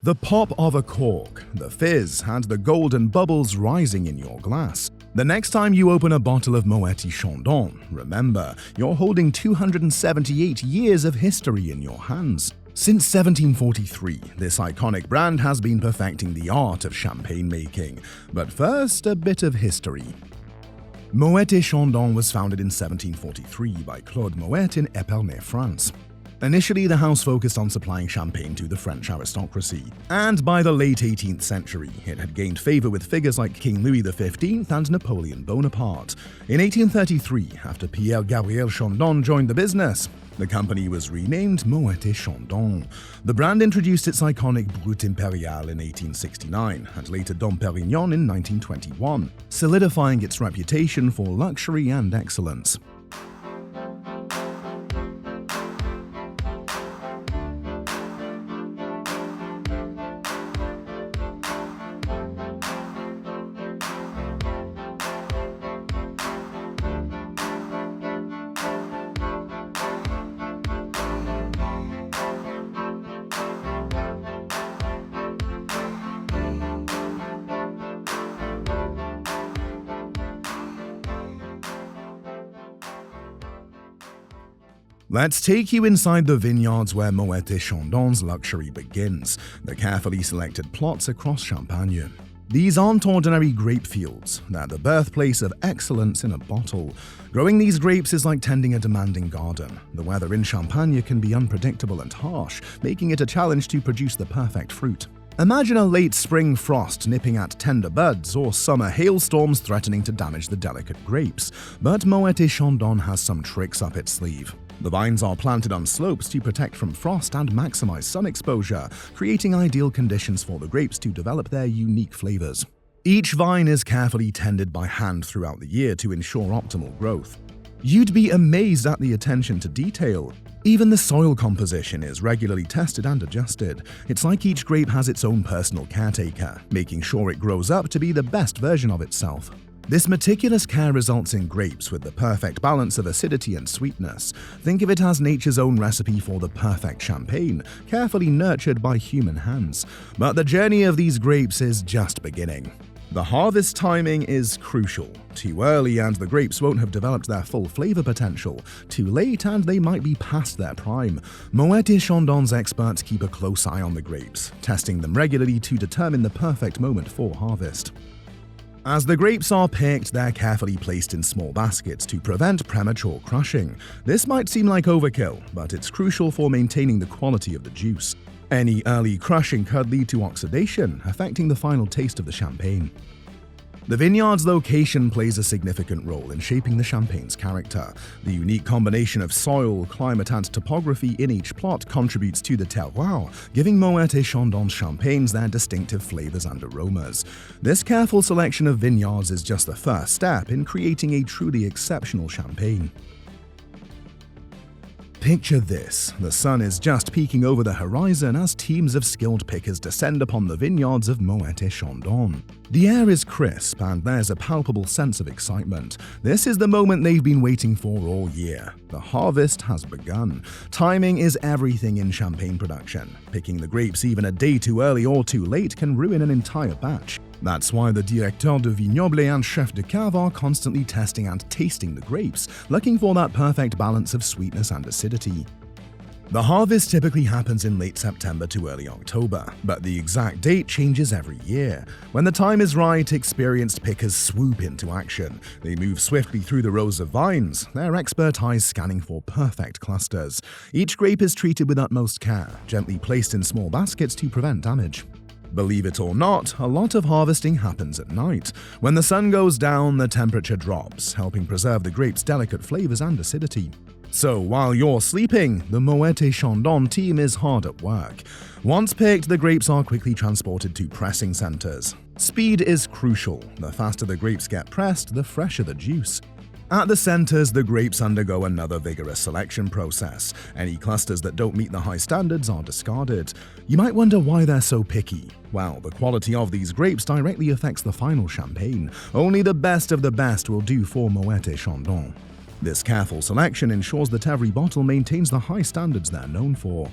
The pop of a cork, the fizz, and the golden bubbles rising in your glass. The next time you open a bottle of Moët Chandon, remember, you're holding 278 years of history in your hands. Since 1743, this iconic brand has been perfecting the art of champagne making. But first, a bit of history. Moët Chandon was founded in 1743 by Claude Moet in Épernay, France. Initially, the house focused on supplying champagne to the French aristocracy, and by the late 18th century, it had gained favor with figures like King Louis XV and Napoleon Bonaparte. In 1833, after Pierre-Gabriel Shandon joined the business, the company was renamed Moët Chandon. The brand introduced its iconic Brut Impérial in 1869 and later Dom Pérignon in 1921, solidifying its reputation for luxury and excellence. Let's take you inside the vineyards where Moët Chandon's luxury begins, the carefully selected plots across Champagne. These aren't ordinary grape fields, they're the birthplace of excellence in a bottle. Growing these grapes is like tending a demanding garden. The weather in Champagne can be unpredictable and harsh, making it a challenge to produce the perfect fruit. Imagine a late spring frost nipping at tender buds or summer hailstorms threatening to damage the delicate grapes. But Moët Chandon has some tricks up its sleeve. The vines are planted on slopes to protect from frost and maximize sun exposure, creating ideal conditions for the grapes to develop their unique flavors. Each vine is carefully tended by hand throughout the year to ensure optimal growth. You'd be amazed at the attention to detail. Even the soil composition is regularly tested and adjusted. It's like each grape has its own personal caretaker, making sure it grows up to be the best version of itself. This meticulous care results in grapes with the perfect balance of acidity and sweetness. Think of it as nature's own recipe for the perfect champagne, carefully nurtured by human hands. But the journey of these grapes is just beginning. The harvest timing is crucial. Too early and the grapes won't have developed their full flavor potential. Too late and they might be past their prime. Moët Chandon's experts keep a close eye on the grapes, testing them regularly to determine the perfect moment for harvest. As the grapes are picked, they're carefully placed in small baskets to prevent premature crushing. This might seem like overkill, but it's crucial for maintaining the quality of the juice. Any early crushing could lead to oxidation, affecting the final taste of the champagne. The vineyard's location plays a significant role in shaping the champagne's character. The unique combination of soil, climate, and topography in each plot contributes to the terroir, giving Moët Chandon's champagnes their distinctive flavors and aromas. This careful selection of vineyards is just the first step in creating a truly exceptional champagne. Picture this, the sun is just peeking over the horizon as teams of skilled pickers descend upon the vineyards of Moët Chandon. The air is crisp and there's a palpable sense of excitement. This is the moment they've been waiting for all year. The harvest has begun. Timing is everything in champagne production. Picking the grapes even a day too early or too late can ruin an entire batch. That's why the directeurs de vignoble and chefs de cave are constantly testing and tasting the grapes, looking for that perfect balance of sweetness and acidity. The harvest typically happens in late September to early October, but the exact date changes every year. When the time is right, experienced pickers swoop into action. They move swiftly through the rows of vines, their expert eyes scanning for perfect clusters. Each grape is treated with utmost care, gently placed in small baskets to prevent damage. Believe it or not, a lot of harvesting happens at night. When the sun goes down, the temperature drops, helping preserve the grape's delicate flavors and acidity. So while you're sleeping, the Moët Chandon team is hard at work. Once picked, the grapes are quickly transported to pressing centers. Speed is crucial. The faster the grapes get pressed, the fresher the juice. At the centers, the grapes undergo another vigorous selection process. Any clusters that don't meet the high standards are discarded. You might wonder why they're so picky. Well, the quality of these grapes directly affects the final champagne. Only the best of the best will do for Moët Chandon. This careful selection ensures that every bottle maintains the high standards they're known for.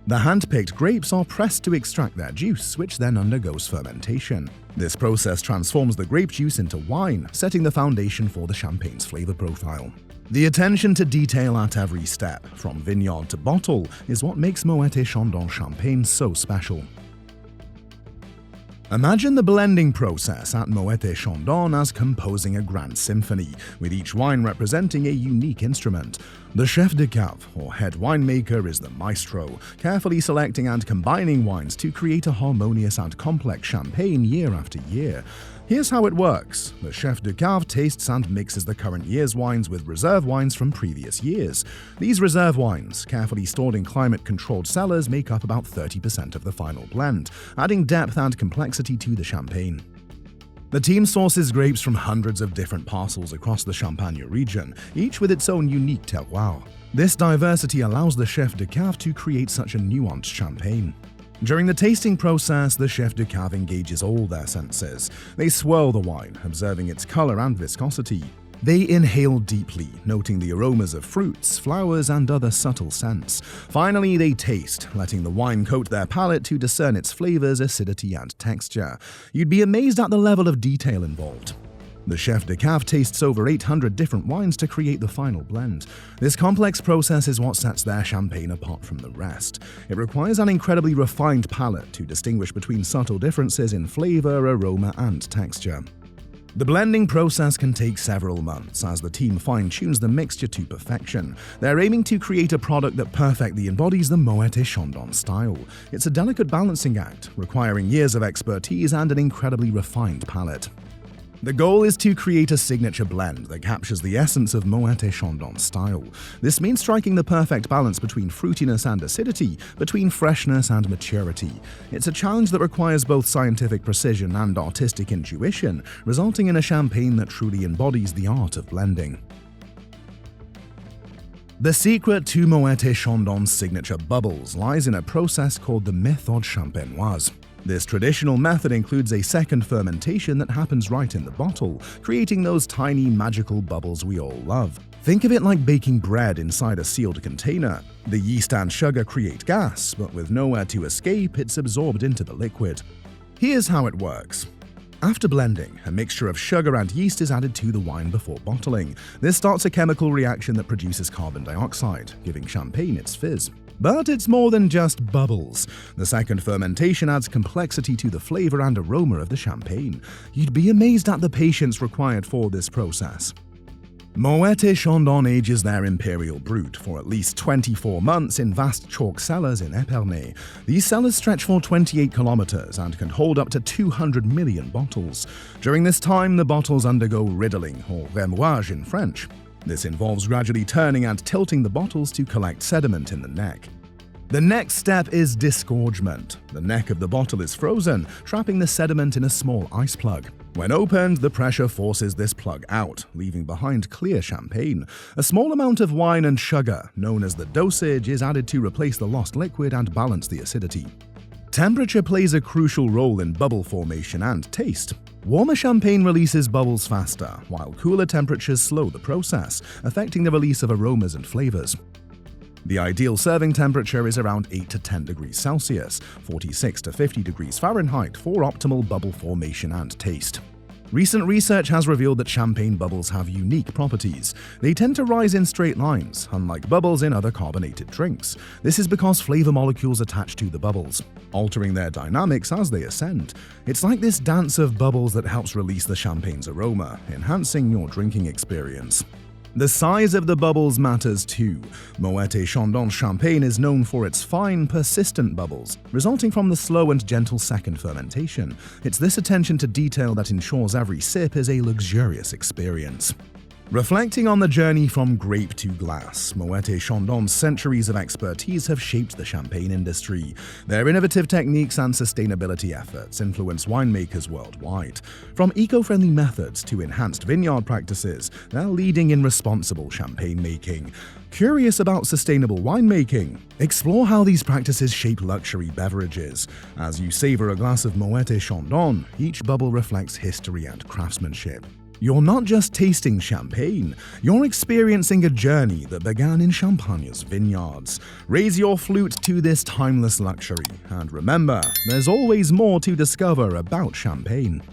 The hand-picked grapes are pressed to extract their juice, which then undergoes fermentation. This process transforms the grape juice into wine, setting the foundation for the champagne's flavor profile. The attention to detail at every step, from vineyard to bottle, is what makes Moët Chandon champagne so special. Imagine the blending process at Moët Chandon as composing a grand symphony, with each wine representing a unique instrument. The chef de cave, or head winemaker, is the maestro, carefully selecting and combining wines to create a harmonious and complex champagne year after year. Here's how it works. The chef de cave tastes and mixes the current year's wines with reserve wines from previous years. These reserve wines, carefully stored in climate-controlled cellars, make up about 30% of the final blend, adding depth and complexity to the champagne. The team sources grapes from hundreds of different parcels across the Champagne region, each with its own unique terroir. This diversity allows the chef de cave to create such a nuanced champagne. During the tasting process, the chef de cave engages all their senses. They swirl the wine, observing its color and viscosity. They inhale deeply, noting the aromas of fruits, flowers, and other subtle scents. Finally, they taste, letting the wine coat their palate to discern its flavors, acidity, and texture. You'd be amazed at the level of detail involved. The chef de cave tastes over 800 different wines to create the final blend. This complex process is what sets their champagne apart from the rest. It requires an incredibly refined palate to distinguish between subtle differences in flavor, aroma, and texture. The blending process can take several months as the team fine-tunes the mixture to perfection. They're aiming to create a product that perfectly embodies the Moët Chandon style. It's a delicate balancing act, requiring years of expertise and an incredibly refined palate. The goal is to create a signature blend that captures the essence of Moët Chandon style. This means striking the perfect balance between fruitiness and acidity, between freshness and maturity. It's a challenge that requires both scientific precision and artistic intuition, resulting in a champagne that truly embodies the art of blending. The secret to Moët Chandon's signature bubbles lies in a process called the méthode champenoise. This traditional method includes a second fermentation that happens right in the bottle, creating those tiny magical bubbles we all love. Think of it like baking bread inside a sealed container. The yeast and sugar create gas, but with nowhere to escape, it's absorbed into the liquid. Here's how it works. After blending, a mixture of sugar and yeast is added to the wine before bottling. This starts a chemical reaction that produces carbon dioxide, giving champagne its fizz. But it's more than just bubbles. The second fermentation adds complexity to the flavor and aroma of the champagne. You'd be amazed at the patience required for this process. Moët Chandon ages their imperial brut for at least 24 months in vast chalk cellars in Épernay. These cellars stretch for 28 kilometers and can hold up to 200 million bottles. During this time, the bottles undergo riddling, or remouage in French. This involves gradually turning and tilting the bottles to collect sediment in the neck. The next step is disgorgement. The neck of the bottle is frozen, trapping the sediment in a small ice plug. When opened, the pressure forces this plug out, leaving behind clear champagne. A small amount of wine and sugar, known as the dosage, is added to replace the lost liquid and balance the acidity. Temperature plays a crucial role in bubble formation and taste. Warmer champagne releases bubbles faster, while cooler temperatures slow the process, affecting the release of aromas and flavors. The ideal serving temperature is around 8 to 10 degrees Celsius, 46 to 50 degrees Fahrenheit for optimal bubble formation and taste. Recent research has revealed that champagne bubbles have unique properties. They tend to rise in straight lines, unlike bubbles in other carbonated drinks. This is because flavor molecules attach to the bubbles, altering their dynamics as they ascend. It's like this dance of bubbles that helps release the champagne's aroma, enhancing your drinking experience. The size of the bubbles matters too. Moët Chandon champagne is known for its fine, persistent bubbles, resulting from the slow and gentle second fermentation. It's this attention to detail that ensures every sip is a luxurious experience. Reflecting on the journey from grape to glass, Moët Chandon's centuries of expertise have shaped the champagne industry. Their innovative techniques and sustainability efforts influence winemakers worldwide. From eco-friendly methods to enhanced vineyard practices, they're leading in responsible champagne making. Curious about sustainable winemaking? Explore how these practices shape luxury beverages. As you savor a glass of Moët Chandon, each bubble reflects history and craftsmanship. You're not just tasting champagne, you're experiencing a journey that began in Champagne's vineyards. Raise your flute to this timeless luxury, and remember, there's always more to discover about Champagne.